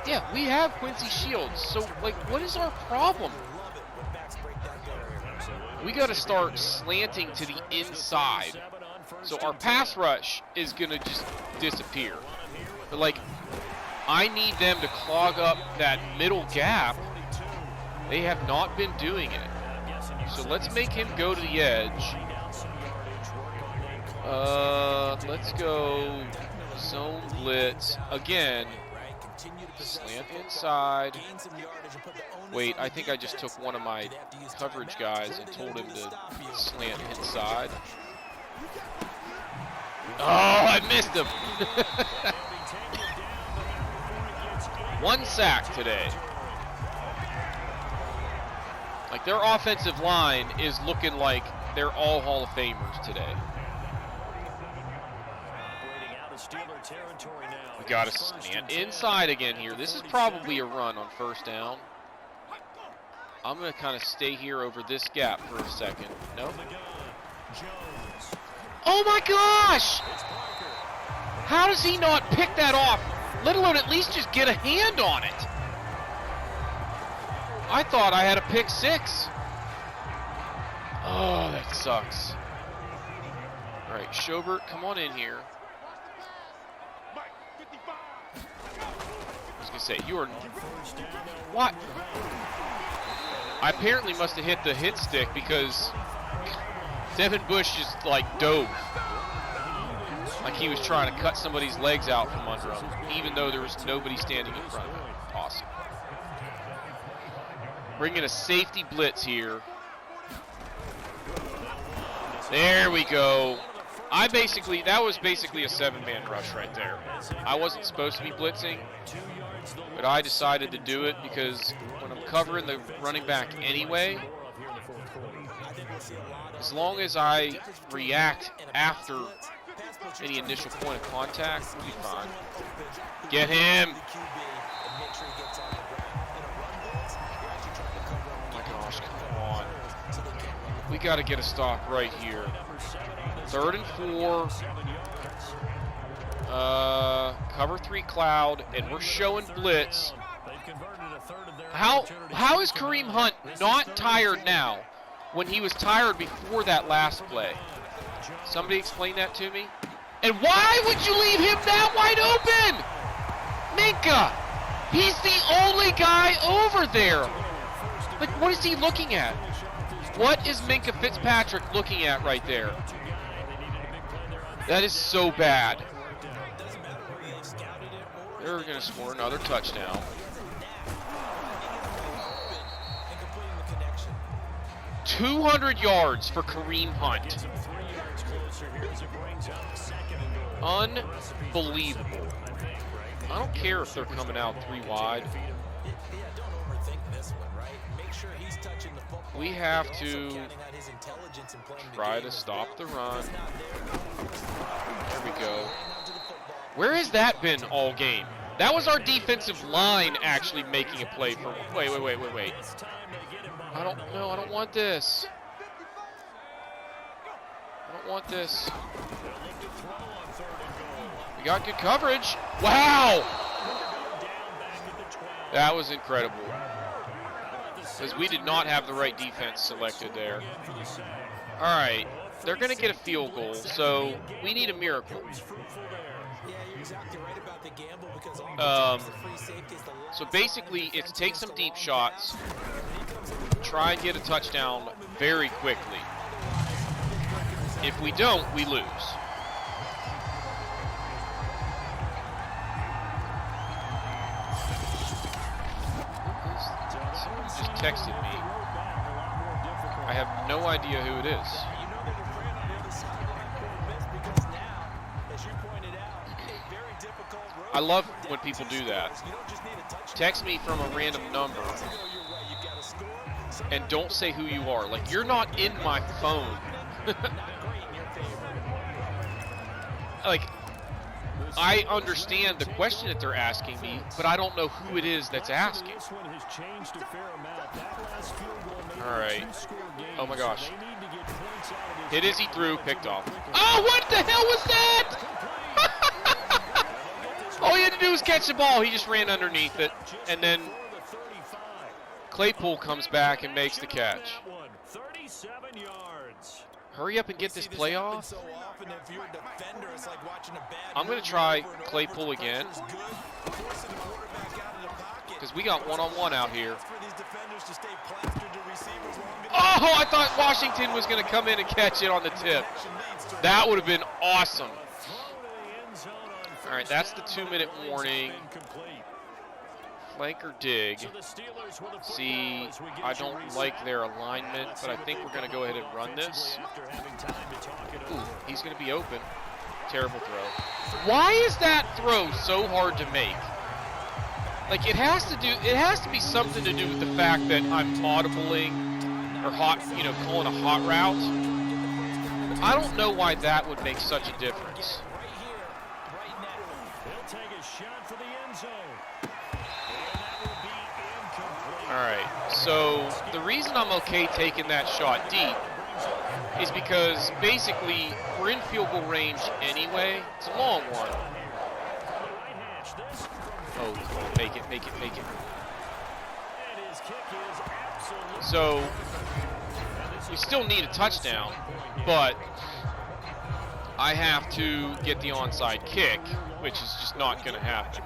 Yeah, we have Quincy Shields, so, like, what is our problem? We got to start slanting to the inside. So our pass rush is going to just disappear. But, like, I need them to clog up that middle gap. They have not been doing it. So let's make him go to the edge. Let's go zone blitz again. Slant inside. Wait, I think I just took one of my coverage guys and told him to slant inside. Oh, I missed him. 1 sack today. Like, their offensive line is looking like they're all Hall of Famers today. We got to stand inside again here. This is probably a run on first down. I'm going to kind of stay here over this gap for a second. Nope. Oh my gosh! How does he not pick that off? Let alone at least just get a hand on it. I thought I had a pick 6. Oh, that sucks. All right, Schobert, come on in here. I was going to say, you are... What? I apparently must have hit the hit stick because Devin Bush just, like, dove. Like he was trying to cut somebody's legs out from under him, even though there was nobody standing in front of him. Awesome. Bringing a safety blitz here. There we go. That was basically a 7-man rush right there. I wasn't supposed to be blitzing, but I decided to do it because when I'm covering the running back anyway, as long as I react after any initial point of contact, we'll be fine. Get him! Oh my gosh, come on. We got to get a stop right here. 3rd and 4. Cover 3 cloud, and we're showing blitz. How is Kareem Hunt not tired now when he was tired before that last play? Somebody explain that to me. And why would you leave him that wide open? Minka, he's the only guy over there. Like, what is he looking at? What is Minka Fitzpatrick looking at right there? That is so bad. They're going to score another touchdown. 200 yards for Kareem Hunt. Unbelievable. I don't care if they're coming out 3 wide. We have to try to stop the run. There we go. Where has that been all game? That was our defensive line actually making a play for... Wait. I don't want this. I don't want this. We got good coverage. Wow! That was incredible. Because we did not have the right defense selected there. All right. They're going to get a field goal, so we need a miracle. So basically, it's take some deep shots, try and get a touchdown very quickly. If we don't, we lose. Someone just texted me. I have no idea who it is. I love when people do that. Text me from a random number and don't say who you are. Like, you're not in my phone. Like, I understand the question that they're asking me, but I don't know who it is that's asking. All right. Oh my gosh. Hit as he threw, picked off. Oh, what the hell was that? All he had to do was catch the ball. He just ran underneath it, and then Claypool comes back and makes the catch. Hurry up and get this play off. I'm going to try Claypool again, because we got one-on-one out here. Oh, I thought Washington was going to come in and catch it on the tip. That would have been awesome. All right, that's the 2-minute warning. Flanker dig. See, I don't like their alignment, but I think we're going to go ahead and run this. Ooh, he's going to be open. Terrible throw. Why is that throw so hard to make? Like, it has to be something to do with the fact that I'm audibling or calling a hot route. I don't know why that would make such a difference. All right, so the reason I'm okay taking that shot deep is because basically we're in field goal range anyway. It's a long one. Oh, come on, make it. So we still need a touchdown, but I have to get the onside kick, which is just not going to happen.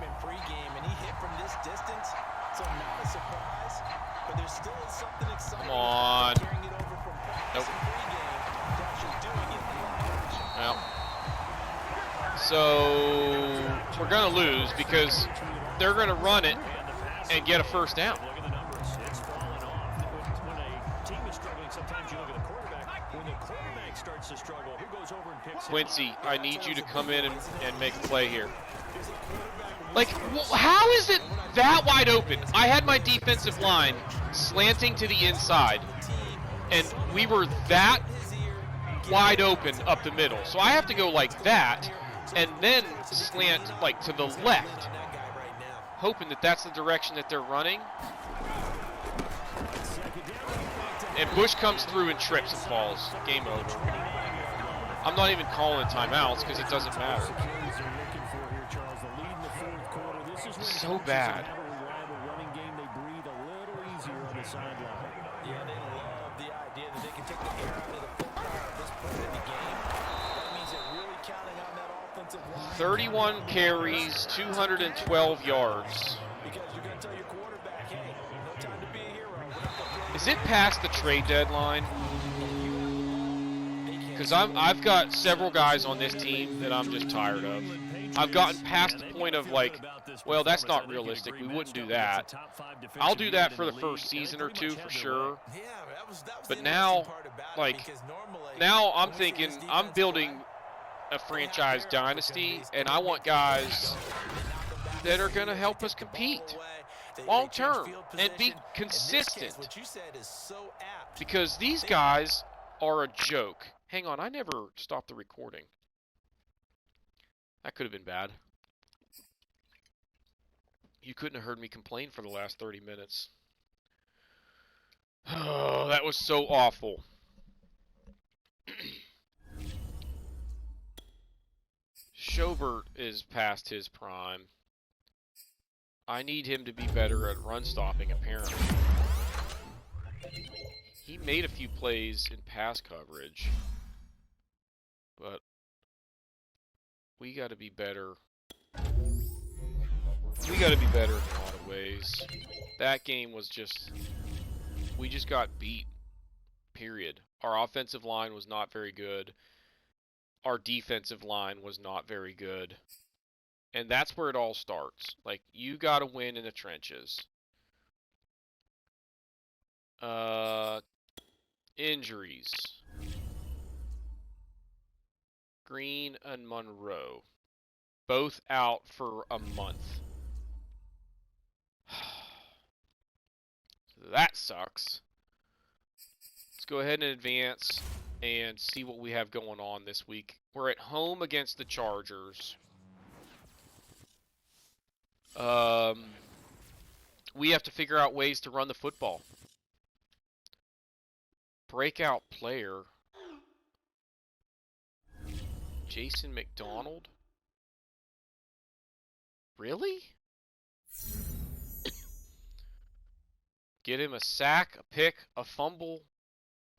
Come on. Nope. Well, so we're going to lose because they're going to run it and get a first down. Quincy, I need you to come in and make a play here. Like, how is it that wide open? I had my defensive line slanting to the inside, and we were that wide open up the middle. So I have to go like that, and then slant like to the left, hoping that that's the direction that they're running. And Bush comes through and trips and falls. Game over. I'm not even calling timeouts because it doesn't matter. So bad. Yeah, they love the idea that they can take the air out of the football at this point in the game. That means they're really counting on that offensive line. 31 carries, 212 yards. Because you're going to tell your quarterback, hey, no time to be a hero. Is it past the trade deadline? Because I've got several guys on this team that I'm just tired of. I've gotten past the point of like, well, that's not realistic. We wouldn't do that. I'll do that for the first season or two for sure. But now, like, now I'm thinking I'm building a franchise dynasty, and I want guys that are going to help us compete long term and be consistent. Because these guys are a joke. Hang on, I never stopped the recording. That could have been bad. You couldn't have heard me complain for the last 30 minutes. Oh, that was so awful. Schobert is past his prime. I need him to be better at run stopping, apparently. He made a few plays in pass coverage. But we got to be better. We got to be better in a lot of ways. That game was just, we just got beat, period. Our offensive line was not very good. Our defensive line was not very good. And that's where it all starts. Like, you got to win in the trenches. Injuries. Green and Monroe. Both out for a month. That sucks. Let's go ahead and advance and see what we have going on this week. We're at home against the Chargers. We have to figure out ways to run the football. Breakout player. Jason McDonald? Really? Get him a sack, a pick, a fumble,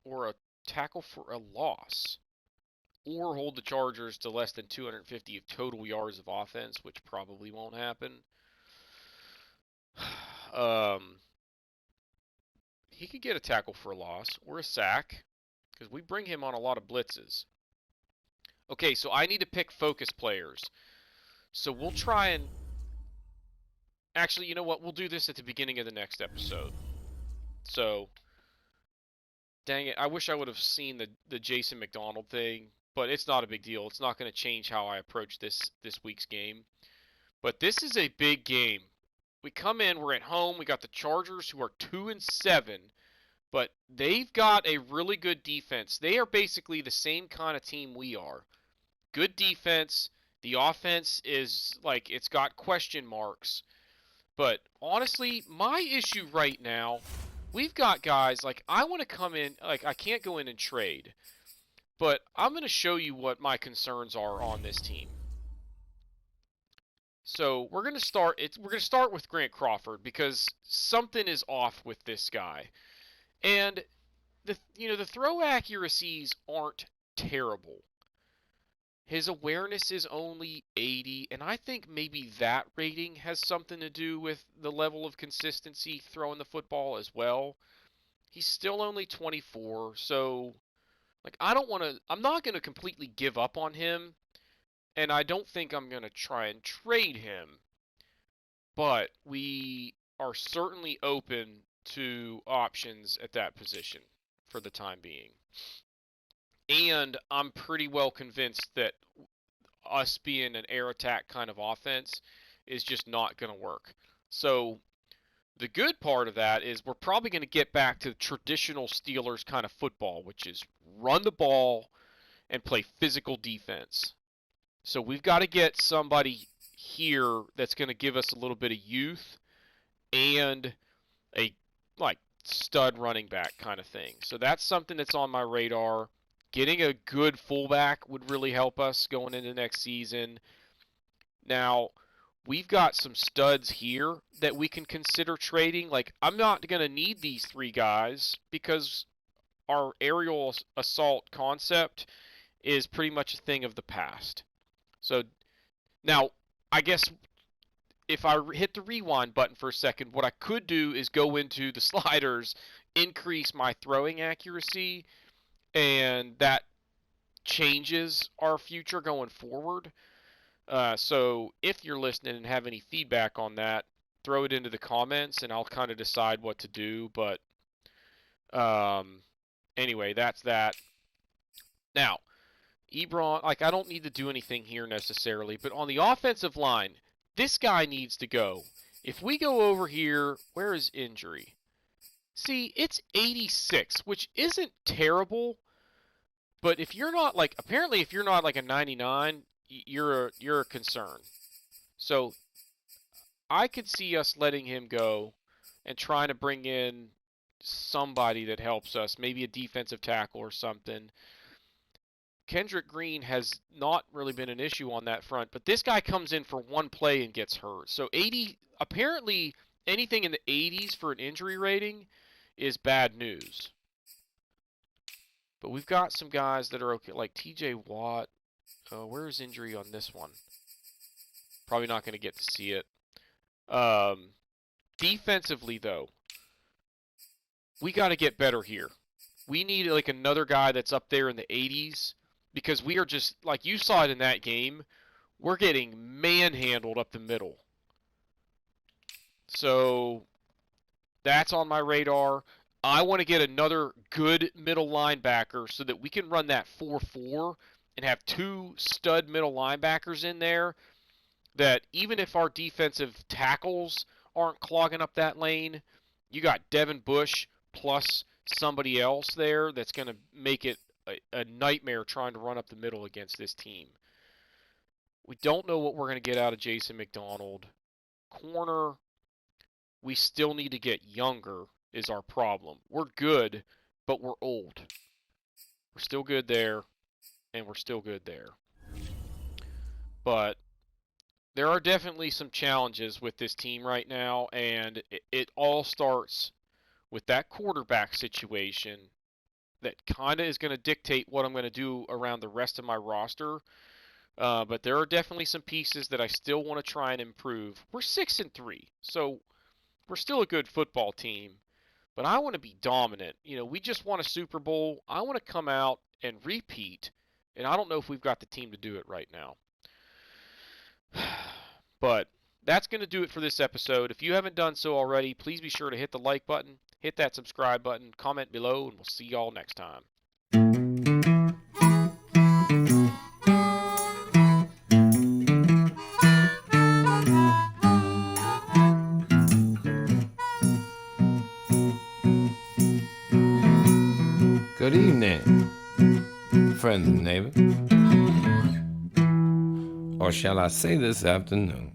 or a tackle for a loss. Or hold the Chargers to less than 250 total yards of offense, which probably won't happen. He could get a tackle for a loss or a sack, because we bring him on a lot of blitzes. Okay, so I need to pick focus players. So we'll try and... Actually, you know what? We'll do this at the beginning of the next episode. So, dang it. I wish I would have seen the Jason McDonald thing, but it's not a big deal. It's not going to change how I approach this week's game. But this is a big game. We come in, we're at home. We got the Chargers, who are 2-7, but they've got a really good defense. They are basically the same kind of team we are. Good defense. The offense is like, it's got question marks. But honestly, my issue right now, we've got guys, like, I want to come in, like, I can't go in and trade. But I'm going to show you what my concerns are on this team. So we're going to start with Grant Crawford, because something is off with this guy. And the throw accuracies aren't terrible. His awareness is only 80, and I think maybe that rating has something to do with the level of consistency throwing the football as well. He's still only 24, so like I'm not going to completely give up on him, and I don't think I'm going to try and trade him. But we are certainly open to options at that position for the time being. And I'm pretty well convinced that us being an air attack kind of offense is just not going to work. So the good part of that is we're probably going to get back to traditional Steelers kind of football, which is run the ball and play physical defense. So we've got to get somebody here that's going to give us a little bit of youth and a like stud running back kind of thing. So that's something that's on my radar. Getting a good fullback would really help us going into next season. Now, we've got some studs here that we can consider trading. Like, I'm not going to need these three guys because our aerial assault concept is pretty much a thing of the past. So, now, I guess if I hit the rewind button for a second, what I could do is go into the sliders, increase my throwing accuracy, and that changes our future going forward. So if you're listening and have any feedback on that, throw it into the comments and I'll kind of decide what to do. But anyway, that's that. Now, Ebron, like, I don't need to do anything here necessarily, but on the offensive line, this guy needs to go. If we go over here, where is injury? See, it's 86, which isn't terrible. But if you're not like, apparently if you're not like a 99, you're a concern. So I could see us letting him go and trying to bring in somebody that helps us, maybe a defensive tackle or something. Kendrick Green has not really been an issue on that front, but this guy comes in for one play and gets hurt. So 80, apparently anything in the 80s for an injury rating is bad news. But we've got some guys that are okay, like TJ Watt. Where's injury on this one? Probably not going to get to see it. Defensively, though, we got to get better here. We need like another guy that's up there in the 80s because we are just, like you saw it in that game, we're getting manhandled up the middle. So that's on my radar. I want to get another good middle linebacker so that we can run that 4-4 and have two stud middle linebackers in there that even if our defensive tackles aren't clogging up that lane, you got Devin Bush plus somebody else there that's going to make it a nightmare trying to run up the middle against this team. We don't know what we're going to get out of Jason McDonald. corner, we still need to get younger is our problem. We're good, but we're old. We're still good there, and we're still good there. But there are definitely some challenges with this team right now, and it all starts with that quarterback situation that kind of is going to dictate what I'm going to do around the rest of my roster. But there are definitely some pieces that I still want to try and improve. We're 6-3, so we're still a good football team. But I want to be dominant. You know, we just won a Super Bowl. I want to come out and repeat, and I don't know if we've got the team to do it right now. But that's going to do it for this episode. If you haven't done so already, please be sure to hit the like button, hit that subscribe button, comment below, and we'll see y'all next time. Good evening, friends and neighbors. Or shall I say this afternoon?